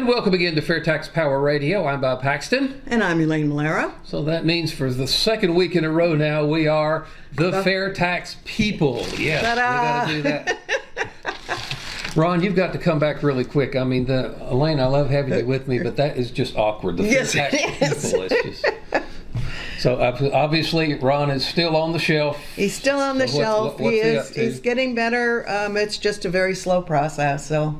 And welcome again to FAIRtax Power Radio. I'm Bob Paxton. And I'm Elaine Malera. So that means for the second week in a row now, we are the FAIRtax people. Yes, we got to do that. Ron, you've got to come back really quick. I mean, Elaine, I love having you with me, but that is just awkward. The FAIRtax people is just... So obviously, Ron is still on the shelf. He's still on the shelf. He's getting better. It's just a very slow process, so...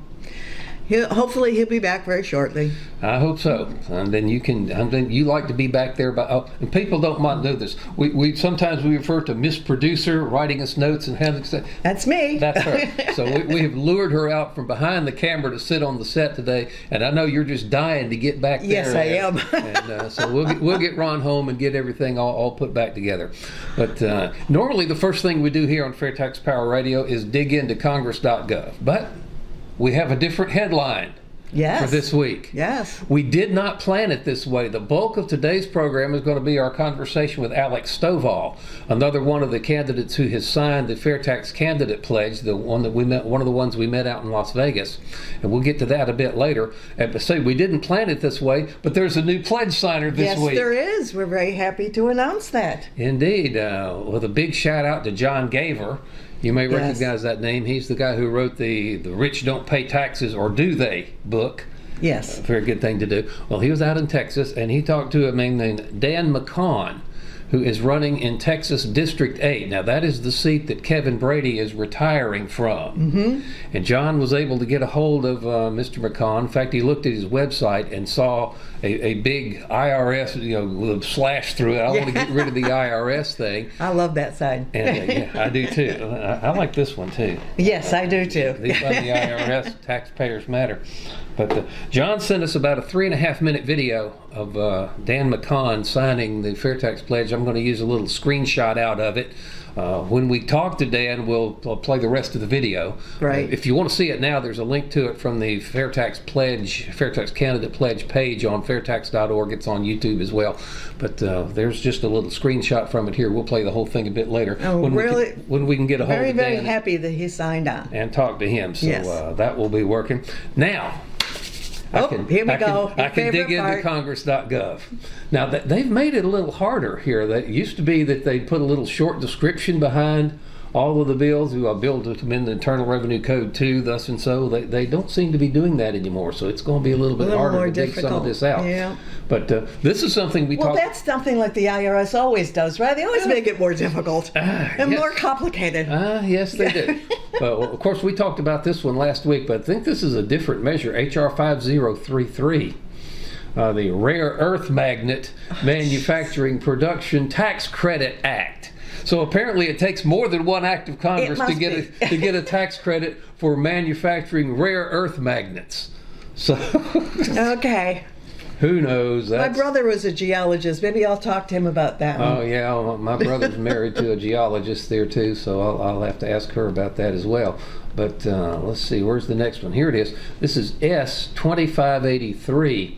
Hopefully he'll be back very shortly. I hope so. And then you like to be back there. And people don't mind do this. We sometimes we refer to Miss Producer writing us notes and having stuff. That's me. That's her. So we have lured her out from behind the camera to sit on the set today. And I know you're just dying to get back there. Yes, I am. And so we'll get Ron home and get everything all put back together. But normally the first thing we do here on FAIRtax Power Radio is dig into Congress.gov. But we have a different headline for this week. Yes. We did not plan it this way. The bulk of today's program is going to be our conversation with Alex Stovall, another one of the candidates who has signed the FAIRtax Candidate Pledge, one of the ones we met out in Las Vegas. And we'll get to that a bit later. And so we didn't plan it this way, but there's a new pledge signer this week. Yes, there is. We're very happy to announce that. Indeed. With a big shout out to John Gaver. You may recognize that name. He's the guy who wrote the Rich Don't Pay Taxes, or Do They book. Yes. Very good thing to do. Well, he was out in Texas, and he talked to a man named Dan McKaughan, who is running in Texas District 8. Now, that is the seat that Kevin Brady is retiring from. Mm-hmm. And John was able to get a hold of Mr. McKaughan. In fact, he looked at his website and saw a big IRS, with a slash through it. I want to get rid of the IRS thing. I love that sign. And I do too. I like this one too. Yes, I do too. The IRS, taxpayers matter. But John sent us about a 3.5-minute video of Dan McKaughan signing the FAIRtax Pledge. I'm going to use a little screenshot out of it. When we talk to Dan, we'll play the rest of the video. Right. If you want to see it now, there's a link to it from the FAIRtax Pledge, FAIRtax Candidate Pledge page on fairtax.org. It's on YouTube as well. But there's just a little screenshot from it here. We'll play the whole thing a bit later. Oh, really? When we can get a hold of Dan. Very happy that he signed on. And talk to him. So yes. That will be working. Now, here we go. I can dig into Congress.gov. Now, they've made it a little harder here. That used to be that they'd put a little short description behind all of the bills. A bill to amend the Internal Revenue Code 2, thus and so. They don't seem to be doing that anymore. So it's going to be a little bit harder to dig some of this out. Yeah. But this is something Well, that's something like the IRS always does, right? They always make it more difficult and more complicated. Yes, they do. Well, of course, we talked about this one last week, but I think this is a different measure, H.R. 5033. The Rare Earth Magnet Manufacturing Production Tax Credit Act. So apparently it takes more than one act of Congress to get a tax credit for manufacturing rare earth magnets. So okay. Who knows? My brother was a geologist. Maybe I'll talk to him about that. Oh, yeah. Well, my brother's married to a geologist there, too, so I'll have to ask her about that as well. But let's see. Where's the next one? Here it is. This is S-2583,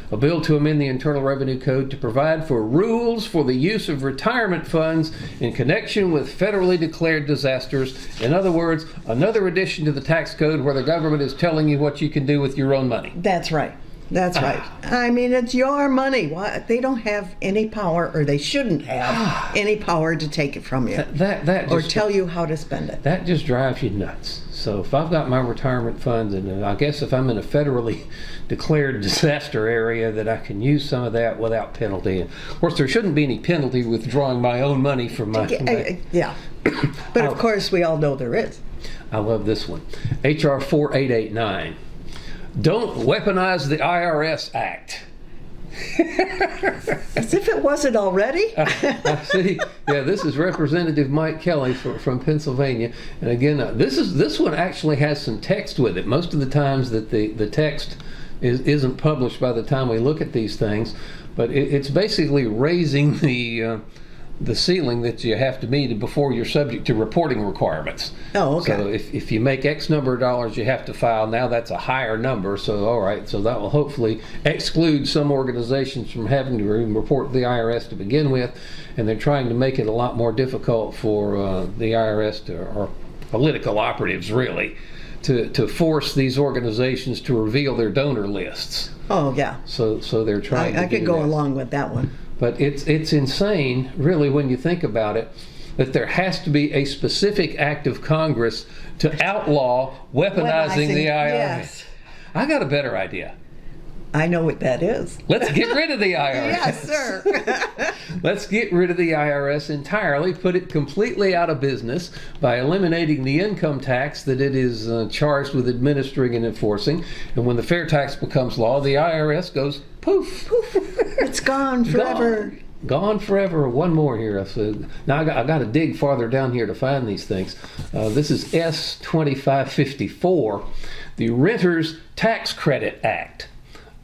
a bill to amend the Internal Revenue Code to provide for rules for the use of retirement funds in connection with federally declared disasters. In other words, another addition to the tax code where the government is telling you what you can do with your own money. That's right. That's right. I mean, it's your money. Why? They don't have any power, or they shouldn't have any power to take it from you or tell you how to spend it. That just drives you nuts. So if I've got my retirement funds, and I guess if I'm in a federally declared disaster area, that I can use some of that without penalty. Of course, there shouldn't be any penalty withdrawing my own money from my... Yeah. But of course, we all know there is. I love this one. H.R. 4889. Don't weaponize the IRS Act. As if it wasn't already. See, yeah, this is Representative Mike Kelly from Pennsylvania, and again, this one actually has some text with it. Most of the times that the text isn't published by the time we look at these things, but it's basically raising the ceiling that you have to meet before you're subject to reporting requirements. Oh, okay. So if you make X number of dollars, you have to file. Now that's a higher number, so all right. So that will hopefully exclude some organizations from having to report to the IRS to begin with, and they're trying to make it a lot more difficult for the IRS or political operatives, really, to force these organizations to reveal their donor lists. Oh, yeah. So they're trying to I could go along with that one. But it's insane, really, when you think about it, that there has to be a specific act of Congress to outlaw weaponizing the IRS. Yes. I got a better idea. I know what that is. Let's get rid of the IRS. Yes, sir. Let's get rid of the IRS entirely, put it completely out of business by eliminating the income tax that it is charged with administering and enforcing. And when the fair tax becomes law, the IRS goes poof. Poof. It's gone forever. Gone forever. One more here. Now I got to dig farther down here to find these things. This is S2554, the Renters Tax Credit Act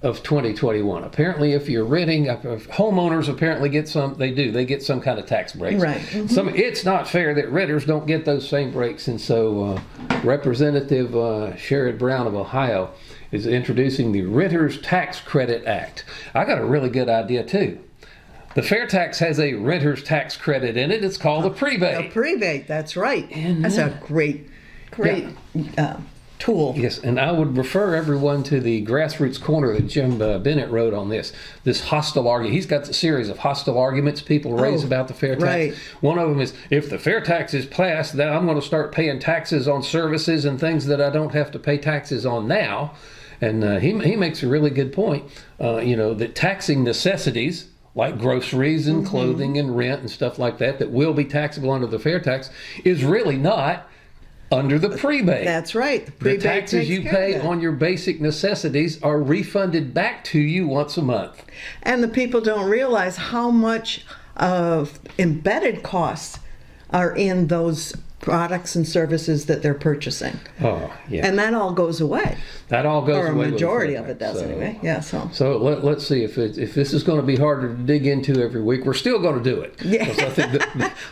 of 2021. Apparently, if you're renting, homeowners apparently get some. They get some kind of tax breaks. Right. Mm-hmm. It's not fair that renters don't get those same breaks, and so Representative Sherrod Brown of Ohio is introducing the Renters Tax Credit Act. I got a really good idea too. The fair tax has a renter's tax credit in it. It's called a prebate. A prebate, that's right. That's a great tool. Yes, and I would refer everyone to the Grassroots Corner that Jim Bennett wrote on this hostile argument. He's got a series of hostile arguments people raise about the fair tax. Right. One of them is, if the fair tax is passed, then I'm going to start paying taxes on services and things that I don't have to pay taxes on now. And he makes a really good point, that taxing necessities, like groceries and clothing and rent and stuff like that will be taxable under the fair tax, is really not under the prebate. That's right. The taxes you pay on your basic necessities are refunded back to you once a month. And the people don't realize how much of embedded costs are in those products and services that they're purchasing. Oh, yeah. And that all goes away. That all goes away. Or a majority of it does anyway. Yeah. So let's see if this is going to be harder to dig into every week. We're still going to do it. Yeah. I think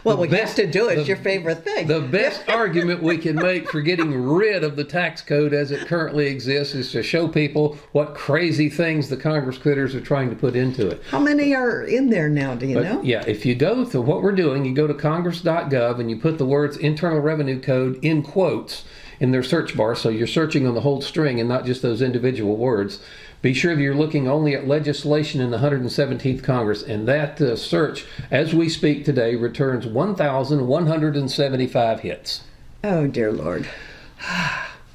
we have to do it. It's your favorite thing. The best argument we can make for getting rid of the tax code as it currently exists is to show people what crazy things the Congress critters are trying to put into it. How many are in there now? Do you know? Yeah. If you go to what we're doing, you go to congress.gov and you put the words Internal Revenue Code in quotes in their search bar, so you're searching on the whole string and not just those individual words. Be sure that you're looking only at legislation in the 117th Congress, and that search, as we speak today, returns 1,175 hits. Oh, dear Lord.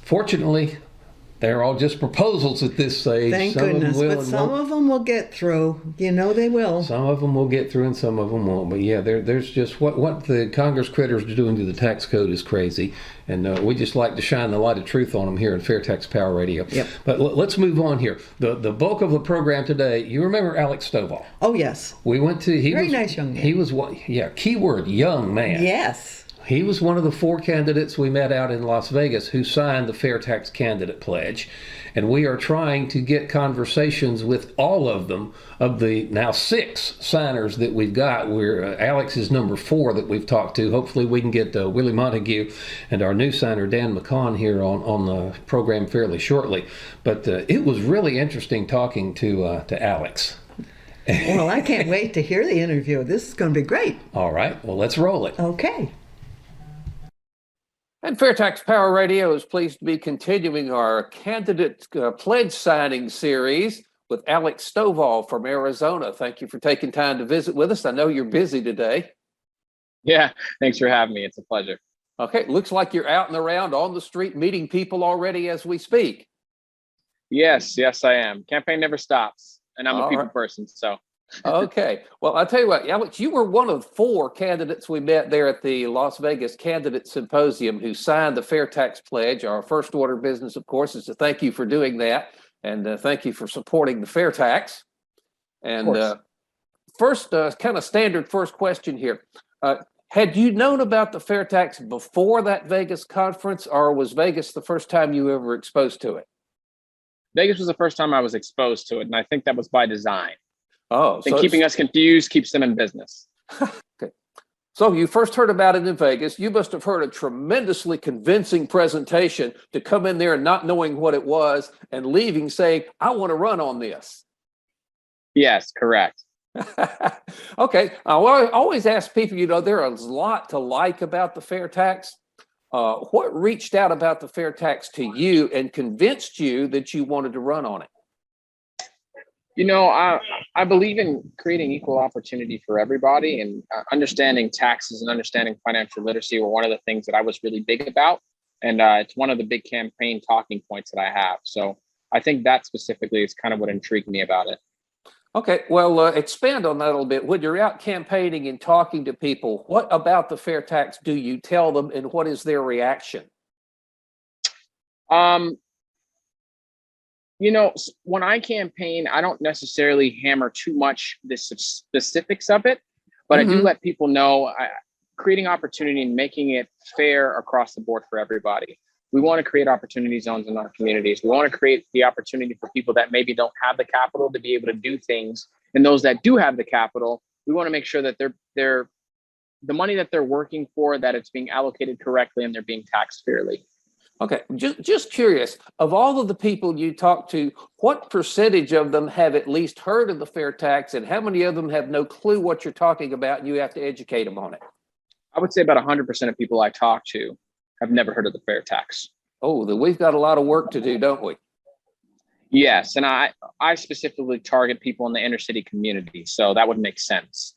Fortunately, they're all just proposals at this stage. Thank goodness, but some of them will get through. You know they will. Some of them will get through and some of them won't. But yeah, there's just what the Congress critters are doing to the tax code is crazy. And we just like to shine the light of truth on them here in FAIRtax Power Radio. Yep. But let's move on here. The bulk of the program today, you remember Alex Stovall? Oh, yes. We went to... Very nice young man. He was, keyword, young man. Yes. He was one of the 4 candidates we met out in Las Vegas who signed the FAIRtax Candidate Pledge. And we are trying to get conversations with all of them, of the now 6 signers that we've got. Alex is number 4 that we've talked to. Hopefully we can get Willie Montague and our new signer, Dan McKaughan, here on the program fairly shortly. But it was really interesting talking to Alex. Well, I can't wait to hear the interview. This is going to be great. All right. Well, let's roll it. Okay. And FAIRtax Power Radio is pleased to be continuing our candidate pledge signing series with Alex Stovall from Arizona. Thank you for taking time to visit with us. I know you're busy today. Yeah, thanks for having me. It's a pleasure. Okay, looks like you're out and around on the street meeting people already as we speak. Yes, I am. Campaign never stops, and I'm a people person, so. Okay. Well, I'll tell you what, Alex, you were one of 4 candidates we met there at the Las Vegas Candidate Symposium who signed the FAIRtax Pledge. Our first order of business, of course, is to thank you for doing that, and thank you for supporting the FAIRtax. And first, kind of standard first question here. Had you known about the FAIRtax before that Vegas conference, or was Vegas the first time you ever exposed to it? Vegas was the first time I was exposed to it, and I think that was by design. Oh, so keeping us confused keeps them in business. Okay. So you first heard about it in Vegas. You must have heard a tremendously convincing presentation to come in there and not knowing what it was and leaving saying, I want to run on this. Yes, correct. Okay. I always ask people, there is a lot to like about the FAIRtax, What reached out about the FAIRtax to you and convinced you that you wanted to run on it? I believe in creating equal opportunity for everybody, and understanding taxes and understanding financial literacy were one of the things that I was really big about. And it's one of the big campaign talking points that I have. So I think that specifically is kind of what intrigued me about it. Okay, well, expand on that a little bit. When you're out campaigning and talking to people, what about the FAIRtax do you tell them, and what is their reaction? When I campaign, I don't necessarily hammer too much the specifics of it, but I do let people know creating opportunity and making it fair across the board for everybody. We want to create opportunity zones in our communities. We want to create the opportunity for people that maybe don't have the capital to be able to do things. And those that do have the capital, we want to make sure that they're the money that they're working for, that it's being allocated correctly and they're being taxed fairly. Okay, just curious, of all of the people you talk to, what percentage of them have at least heard of the FAIRtax, and how many of them have no clue what you're talking about and you have to educate them on it? I would say about 100% of people I talk to have never heard of the FAIRtax. Oh, then we've got a lot of work to do, don't we? Yes, and I specifically target people in the inner city community, so that would make sense.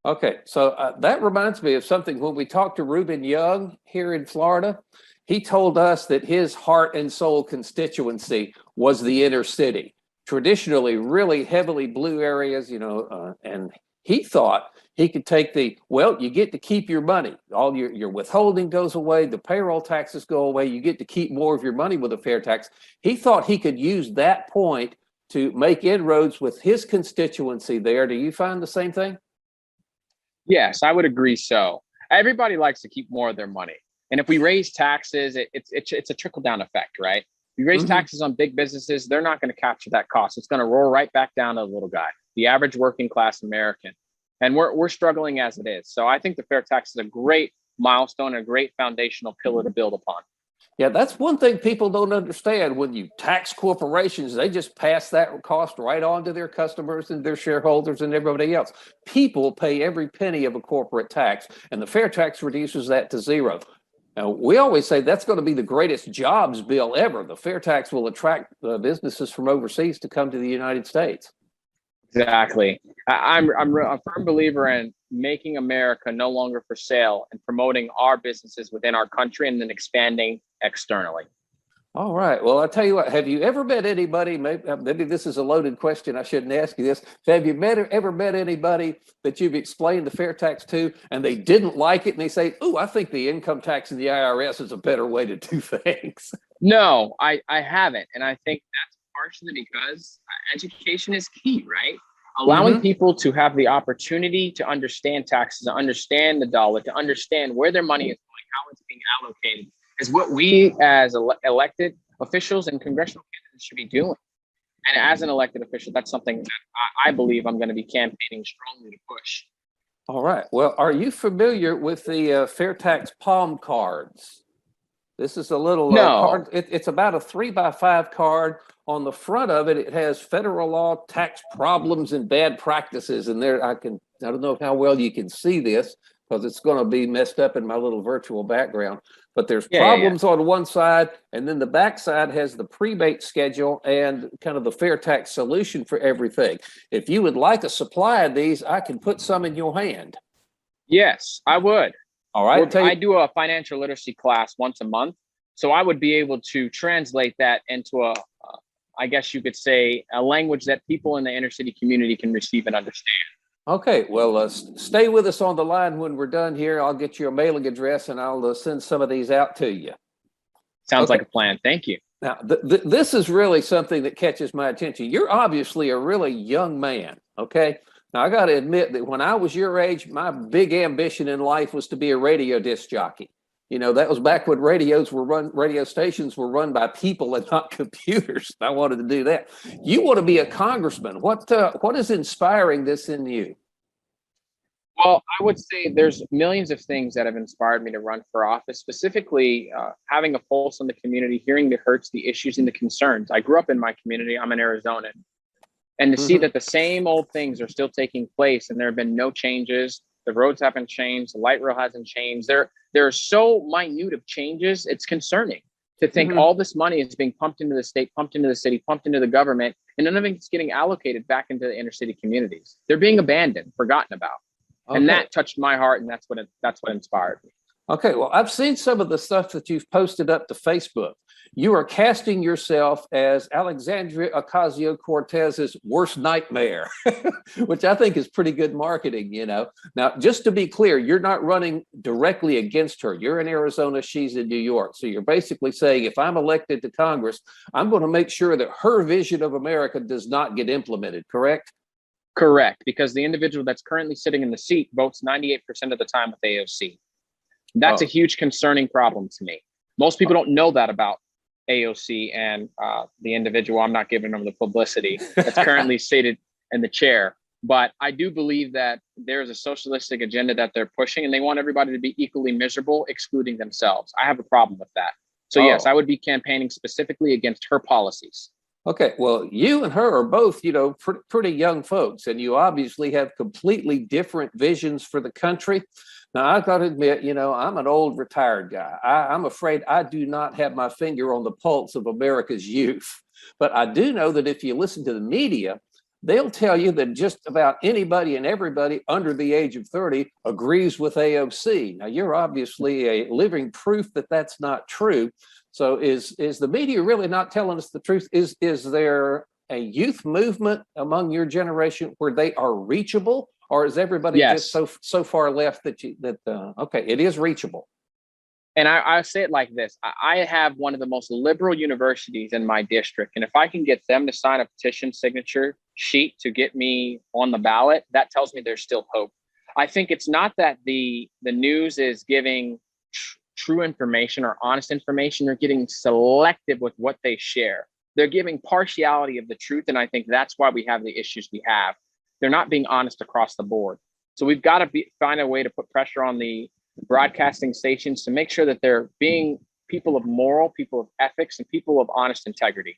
Okay, so that reminds me of something. When we talked to Reuben Young here in Florida, he told us that his heart and soul constituency was the inner city, traditionally really heavily blue areas, and he thought he could take you get to keep your money. All your withholding goes away, the payroll taxes go away, you get to keep more of your money with a FAIRtax. He thought he could use that point to make inroads with his constituency there. Do you find the same thing? Yes, I would agree so. Everybody likes to keep more of their money. And if we raise taxes, it's a trickle-down effect, right? If we raise taxes on big businesses, they're not going to capture that cost. It's going to roll right back down to the little guy, the average working class American. And we're struggling as it is. So I think the FAIRtax is a great milestone, a great foundational pillar to build upon. Yeah, that's one thing people don't understand. When you tax corporations, they just pass that cost right on to their customers and their shareholders and everybody else. People pay every penny of a corporate tax, and the FAIRtax reduces that to zero. Now, we always say that's going to be the greatest jobs bill ever. The FAIRtax will attract businesses from overseas to come to the United States. Exactly. I'm a firm believer in making America no longer for sale and promoting our businesses within our country and then expanding externally. All right. Well, I'll tell you what, have you ever met anybody, maybe this is a loaded question, I shouldn't ask you this. Have you ever met anybody that you've explained the FAIRtax to and they didn't like it and they say, "Ooh, I think the income tax and the IRS is a better way to do things"? No, I haven't. And I think that's partially because education is key, right? Allowing people to have the opportunity to understand taxes, to understand the dollar, to understand where their money is going, how it's being allocated, is what we as elected officials and congressional candidates should be doing. And as an elected official, that's something that I believe I'm going to be campaigning strongly to push. All right. Well, are you familiar with the FAIRtax palm cards? This is a little card. It's about a 3x5 card. On the front of it, it has federal law, tax problems, and bad practices. And there, I don't know how well you can see this because it's going to be messed up in my little virtual background. But there's problems on one side, and then the back side has the prebate schedule and kind of the FAIRtax solution for everything. If you would like a supply of these, I can put some in your hand. Yes, I would. All right. I do a financial literacy class once a month, so I would be able to translate that into I guess you could say, a language that people in the inner city community can receive and understand. Okay, well, stay with us on the line when we're done here. I'll get you a mailing address and I'll send some of these out to you. Sounds like a plan. Thank you. Now, this is really something that catches my attention. You're obviously a really young man, okay? Now, I got to admit that when I was your age, my big ambition in life was to be a radio disc jockey. You know, that was back when radio stations were run by people and not computers. I wanted to do that. You want to be a congressman. What is inspiring this in you? Well, I would say there's millions of things that have inspired me to run for office, specifically having a pulse on the community, hearing the hurts, the issues, and the concerns. I grew up in my community. I'm an Arizonan. And to see that the same old things are still taking place and there have been no changes. The roads haven't changed. The light rail hasn't changed. there are so minute of changes. It's concerning to think all this money is being pumped into the state, pumped into the city, pumped into the government, and none of it's getting allocated back into the inner city communities. They're being abandoned, forgotten about. Okay. And that touched my heart, and that's what inspired me. Okay, well, I've seen some of the stuff that you've posted up to Facebook. You are casting yourself as Alexandria Ocasio-Cortez's worst nightmare, which I think is pretty good marketing, you know. Now, just to be clear, you're not running directly against her. You're in Arizona, she's in New York. So you're basically saying, if I'm elected to Congress, I'm going to make sure that her vision of America does not get implemented, correct? Correct, because the individual that's currently sitting in the seat votes 98% of the time with AOC. That's a huge concerning problem to me. Most people don't know that about AOC and the individual. I'm not giving them the publicity that's currently seated in the chair. But I do believe that there's a socialistic agenda that they're pushing, and they want everybody to be equally miserable, excluding themselves. I have a problem with that. So yes, I would be campaigning specifically against her policies. Okay, well, you and her are both, you know, pretty young folks, and you obviously have completely different visions for the country. Now, I've got to admit, you know, I'm an old retired guy. I'm afraid I do not have my finger on the pulse of America's youth. But I do know that if you listen to the media, they'll tell you that just about anybody and everybody under the age of 30 agrees with AOC. Now, you're obviously a living proof that that's not true. So is the media really not telling us the truth? Is there a youth movement among your generation where they are reachable? Or is everybody just so far left that okay, it is reachable? And I say it like this. I have one of the most liberal universities in my district. And if I can get them to sign a petition signature sheet to get me on the ballot, that tells me there's still hope. I think it's not that the news is giving true information or honest information. They're getting selective with what they share. They're giving partiality of the truth. And I think that's why we have the issues we have. They're not being honest across the board. So we've got to find a way to put pressure on the broadcasting stations to make sure that they're being people of moral, people of ethics, and people of honest integrity.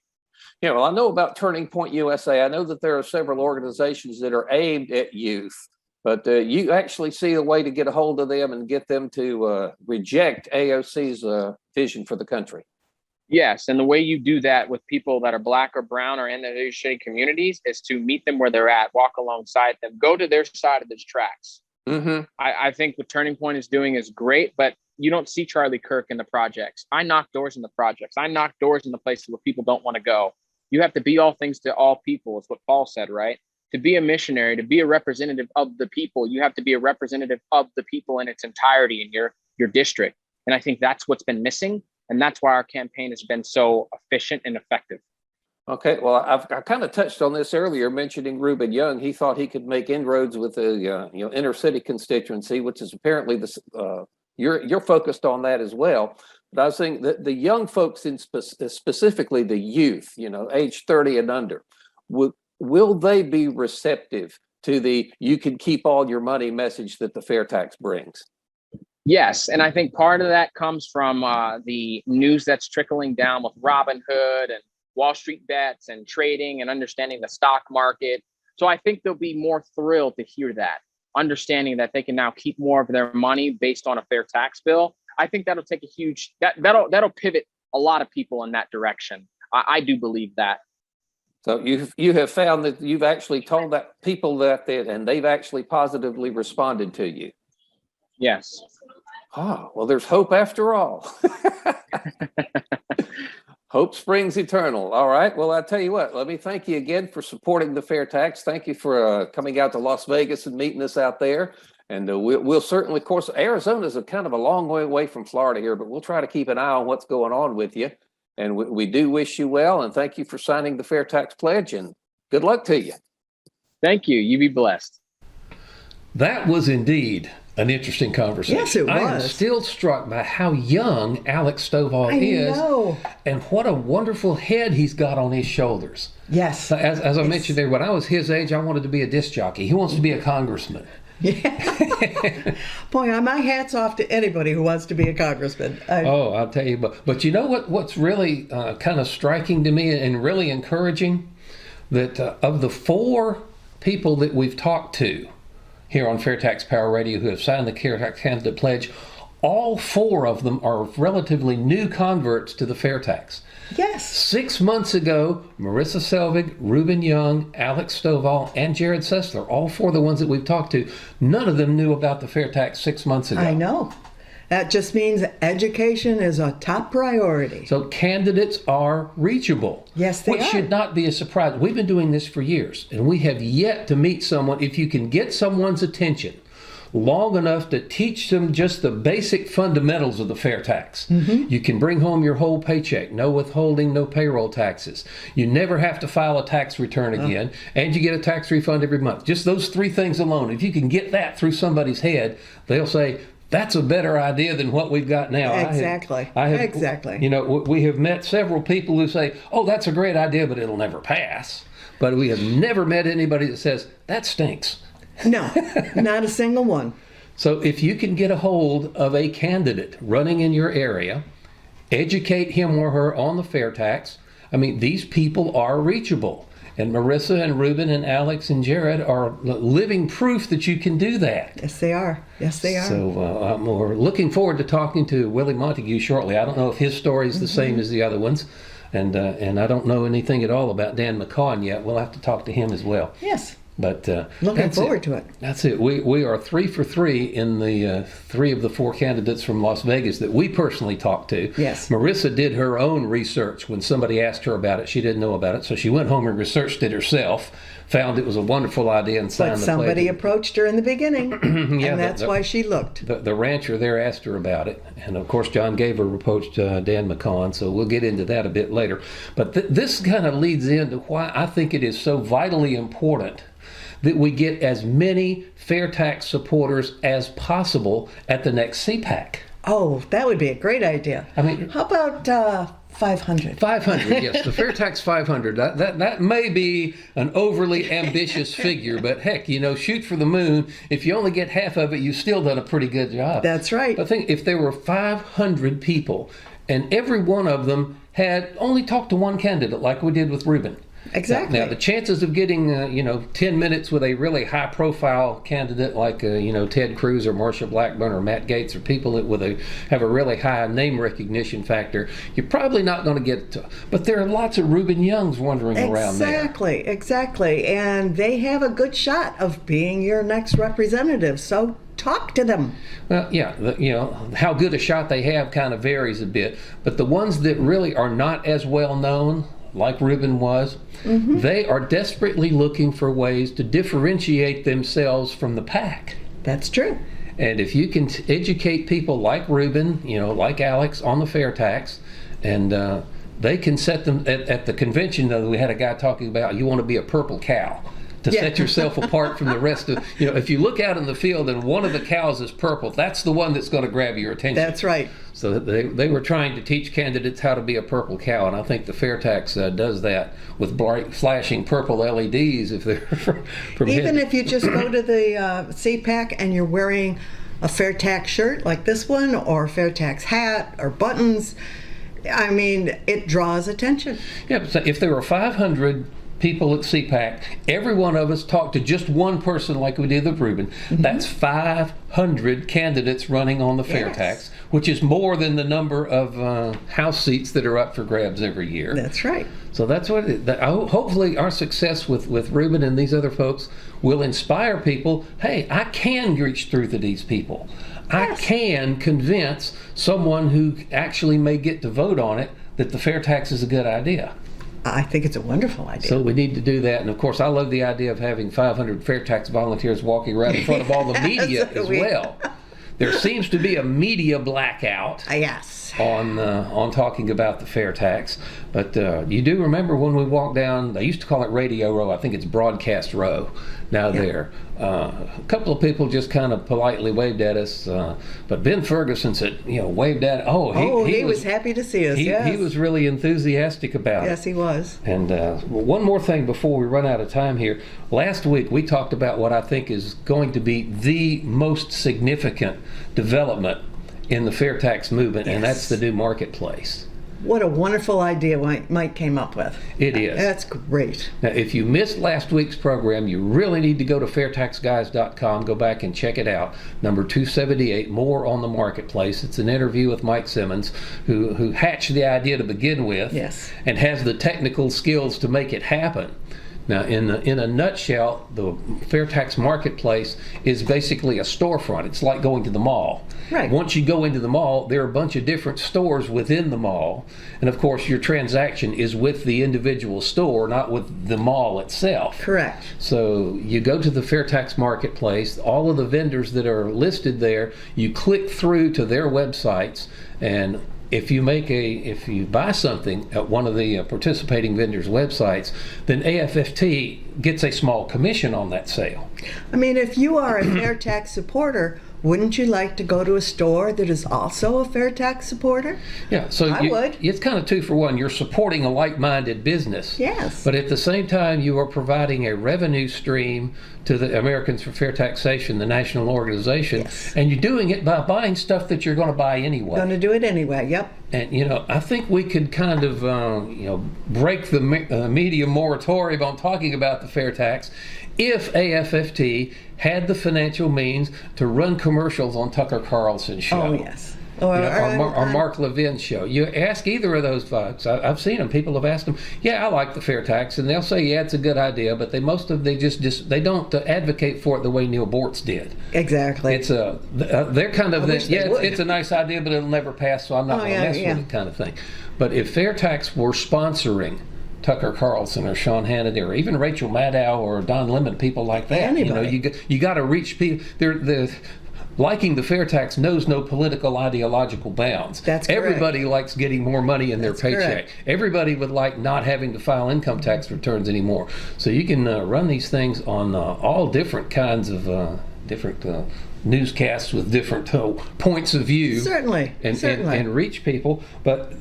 Yeah, well, I know about Turning Point USA. I know that there are several organizations that are aimed at youth, but you actually see a way to get a hold of them and get them to reject AOC's vision for the country. Yes, and the way you do that with people that are Black or brown or in the inner city communities is to meet them where they're at, walk alongside them, go to their side of the tracks. I think what Turning Point is doing is great, but you don't see Charlie Kirk in the projects. I knock doors in the projects. I knock doors in the places where people don't want to go. You have to be all things to all people, is what Paul said, right? To be a missionary, to be a representative of the people, you have to be a representative of the people in its entirety in your district. And I think that's what's been missing. And that's why our campaign has been so efficient and effective. Okay, well, I kind of touched on this earlier, mentioning Reuben Young. He thought he could make inroads with the inner city constituency, which is apparently you're focused on that as well. But I was saying that the young folks, specifically the youth, age 30 and under, will they be receptive to the "you can keep all your money" message that the FAIRtax brings? Yes, and I think part of that comes from the news that's trickling down with Robinhood and Wall Street bets and trading and understanding the stock market. So I think they'll be more thrilled to hear that, understanding that they can now keep more of their money based on a fair tax bill. I think that'll take a huge, that'll pivot a lot of people in that direction. I do believe that. So you have found that you've actually told that people that, and they've actually positively responded to you. Yes. Oh, well, there's hope after all. Hope springs eternal. All right. Well, I tell you what, let me thank you again for supporting the FAIRtax. Thank you for coming out to Las Vegas and meeting us out there. And we'll certainly, of course, Arizona is a kind of a long way away from Florida here, but we'll try to keep an eye on what's going on with you. And we do wish you well. And thank you for signing the FAIRtax Pledge. And good luck to you. Thank you. You be blessed. That was indeed an interesting conversation. Yes, it was. I am still struck by how young Alex Stovall is. Know. And what a wonderful head he's got on his shoulders. Yes. As I mentioned there, when I was his age, I wanted to be a disc jockey. He wants to be a congressman. Yeah. Boy, my hat's off to anybody who wants to be a congressman. I'll tell you. But you know what's really kind of striking to me and really encouraging? That of the 4 people that we've talked to here on FAIRtax Power Radio who have signed the FAIRtax Candidate Pledge, all 4 of them are relatively new converts to the FAIRtax. Yes. 6 months ago, Marissa Selvig, Reuben Young, Alex Stovall, and Jared Sessler, all 4 of the ones that we've talked to, none of them knew about the FAIRtax 6 months ago. I know. That just means education is a top priority. So candidates are reachable. Yes, they are. Which should not be a surprise. We've been doing this for years, and we have yet to meet someone. If you can get someone's attention long enough to teach them just the basic fundamentals of the FAIRtax, you can bring home your whole paycheck. No withholding, no payroll taxes. You never have to file a tax return again, and you get a tax refund every month. Just those 3 things alone. If you can get that through somebody's head, they'll say, that's a better idea than what we've got now. Exactly. Exactly. You know, we have met several people who say, oh, that's a great idea, but it'll never pass. But we have never met anybody that says, that stinks. No, not a single one. So if you can get a hold of a candidate running in your area, educate him or her on the FAIRtax. I mean, these people are reachable. And Marissa and Reuben and Alex and Jared are living proof that you can do that. Yes, they are. Yes, they are. So we're looking forward to talking to Willie Montague shortly. I don't know if his story is the same as the other ones. And I don't know anything at all about Dan McKaughan yet. We'll have to talk to him as well. Yes. But looking forward to it. That's it. We are 3 for 3 in the 3 of the 4 candidates from Las Vegas that we personally talked to. Yes. Marissa did her own research when somebody asked her about it. She didn't know about it, so she went home and researched it herself. Found it was a wonderful idea and signed the pledge. But somebody approached her in the beginning, and that's why she looked. The rancher there asked her about it, and of course John Gaver approached Dan McKaughan, so we'll get into that a bit later. But this kind of leads into why I think it is so vitally important that we get as many FAIRtax supporters as possible at the next CPAC. Oh, that would be a great idea. I mean, how about 500? 500, yes. The FAIRtax 500. That may be an overly ambitious figure, but heck, you know, shoot for the moon. If you only get half of it, you've still done a pretty good job. That's right. I think if there were 500 people and every one of them had only talked to one candidate like we did with Reuben. Exactly. Now the chances of getting 10 minutes with a really high-profile candidate like Ted Cruz or Marsha Blackburn or Matt Gaetz or people that have a really high name recognition factor, you're probably not going to get to. But there are lots of Reuben Youngs wandering around there. Exactly. And they have a good shot of being your next representative. So talk to them. Well, yeah, how good a shot they have kind of varies a bit. But the ones that really are not as well known, like Reuben was, they are desperately looking for ways to differentiate themselves from the pack. That's true. And if you can educate people like Reuben, like Alex on the FAIRtax, and they can set them at the convention, though, we had a guy talking about you want to be a purple cow to set yourself apart from the rest of, if you look out in the field and one of the cows is purple, that's the one that's going to grab your attention. That's right. So they were trying to teach candidates how to be a purple cow, and I think the FAIRtax does that with bright flashing purple LEDs if they're from even if you just go to the CPAC and you're wearing a FAIRtax shirt like this one, or a FAIRtax hat or buttons, I mean, it draws attention. Yeah, so if there were 500 people at CPAC, every one of us talked to just one person like we did with Reuben. That's 500 candidates running on the FAIRtax, which is more than the number of House seats that are up for grabs every year. That's right. So that's what hopefully our success with Reuben and these other folks will inspire people. Hey, I can reach through to these people. I can convince someone who actually may get to vote on it that the FAIRtax is a good idea. I think it's a wonderful idea. So we need to do that. And of course, I love the idea of having 500 FAIRtax volunteers walking around in front of all the media as well. There seems to be a media blackout. Yes. On talking about the FAIRtax. But you do remember when we walked down, they used to call it Radio Row, I think it's Broadcast Row now there. A couple of people just kind of politely waved at us, but Ben Ferguson said, waved at he was happy to see us. He was really enthusiastic about it. Yes, he was. And one more thing before we run out of time here. Last week we talked about what I think is going to be the most significant development in the FAIRtax movement, and that's the new marketplace. What a wonderful idea Mike came up with. It is. That's great. Now, if you missed last week's program, you really need to go to FAIRtaxGuys.com, go back and check it out. Number 278, More on the Marketplace. It's an interview with Mike Simmons, who hatched the idea to begin with, yes, and has the technical skills to make it happen. Now, in a nutshell, the FAIRtax Marketplace is basically a storefront. It's like going to the mall. Right. Once you go into the mall, there are a bunch of different stores within the mall. And of course, your transaction is with the individual store, not with the mall itself. Correct. So you go to the FAIRtax Marketplace, all of the vendors that are listed there, you click through to their websites, and if you buy something at one of the participating vendors' websites, then AFFT gets a small commission on that sale. I mean, if you are a FAIRtax supporter, wouldn't you like to go to a store that is also a FAIRtax supporter? Yeah, so I would. It's kind of 2 for 1. You're supporting a like-minded business. Yes. But at the same time, you are providing a revenue stream to the Americans for Fair Taxation, the national organization, yes, and you're doing it by buying stuff that you're going to buy anyway. Going to do it anyway, yep. And, I think we could kind of, break the media moratorium on talking about the fair tax if AFFT had the financial means to run commercials on Tucker Carlson's show. Oh, yes. Or Mark Levin's show. You ask either of those folks. I've seen them. People have asked them, "Yeah, I like the fair tax," and they'll say, "Yeah, it's a good idea," but they don't advocate for it the way Neil Bortz did. Exactly. It's they're kind of it's a nice idea, but it'll never pass, so I'm not going to mess with it kind of thing. But if FAIRtax were sponsoring Tucker Carlson or Sean Hannity or even Rachel Maddow or Don Lemon, people like that, anybody, you got to reach people. Liking the fair tax knows no political ideological bounds. That's correct. Everybody likes getting more money in their paycheck. Correct. Everybody would like not having to file income tax returns anymore. So you can run these things on all different kinds of newscasts with different points of view. Certainly. And reach people. But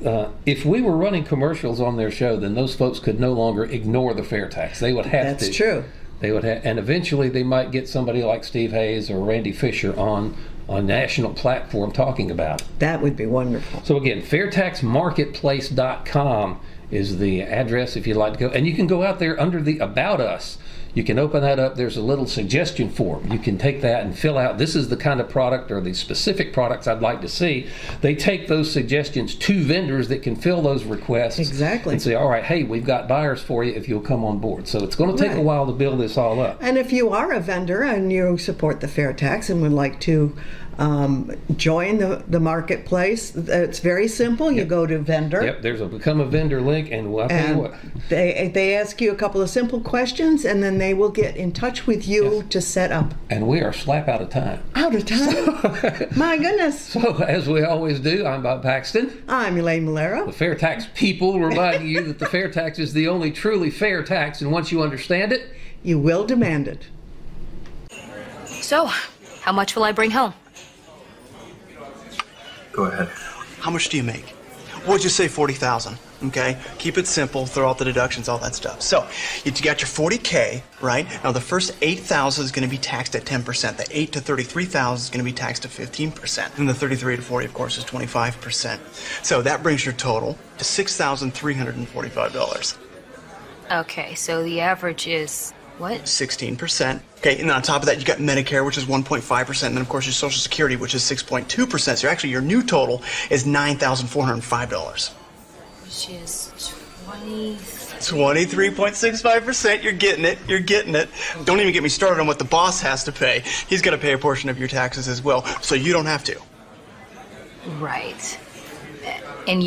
if we were running commercials on their show, then those folks could no longer ignore the fair tax. They would have to. That's true. They would have, and eventually they might get somebody like Steve Hayes or Randy Fisher on national platform talking about it. That would be wonderful. So again, FAIRtaxMarketplace.com is the address if you'd like to go. And you can go out there under the About Us. You can open that up. There's a little suggestion form. You can take that and fill out, this is the kind of product or the specific products I'd like to see. They take those suggestions to vendors that can fill those requests. Exactly. And say, all right, hey, we've got buyers for you if you'll come on board. So it's going to take a while to build this all up. And if you are a vendor and you support the fair tax and would like to join the marketplace, it's very simple. You go to vendor. Yep, there's a Become a Vendor link, and I'll tell you what. They ask you a couple of simple questions, and then they will get in touch with you to set up. And we are slap out of time. Out of time? My goodness. So, as we always do, I'm Bob Paxton. I'm Elaine Malero. The Fair Tax people reminding you that the fair tax is the only truly fair tax, and once you understand it, you will demand it. So, how much will I bring home? Go ahead. How much do you make? What'd you say, 40,000? Okay, keep it simple, throw out the deductions, all that stuff. So, you got your 40K, right? Now the first 8,000 is going to be taxed at 10%. The 8 to 33,000 is going to be taxed at 15%. And the 33 to 40, of course, is 25%. So that brings your total to $6,345. Okay, so the average is what? 16%. Okay, and then on top of that, you got Medicare, which is 1.5%, and then of course your Social Security, which is 6.2%. So actually, your new total is $9,405. Which is 23.65%. You're getting it. You're getting it. Don't even get me started on what the boss has to pay. He's got to pay a portion of your taxes as well, so you don't have to. Right.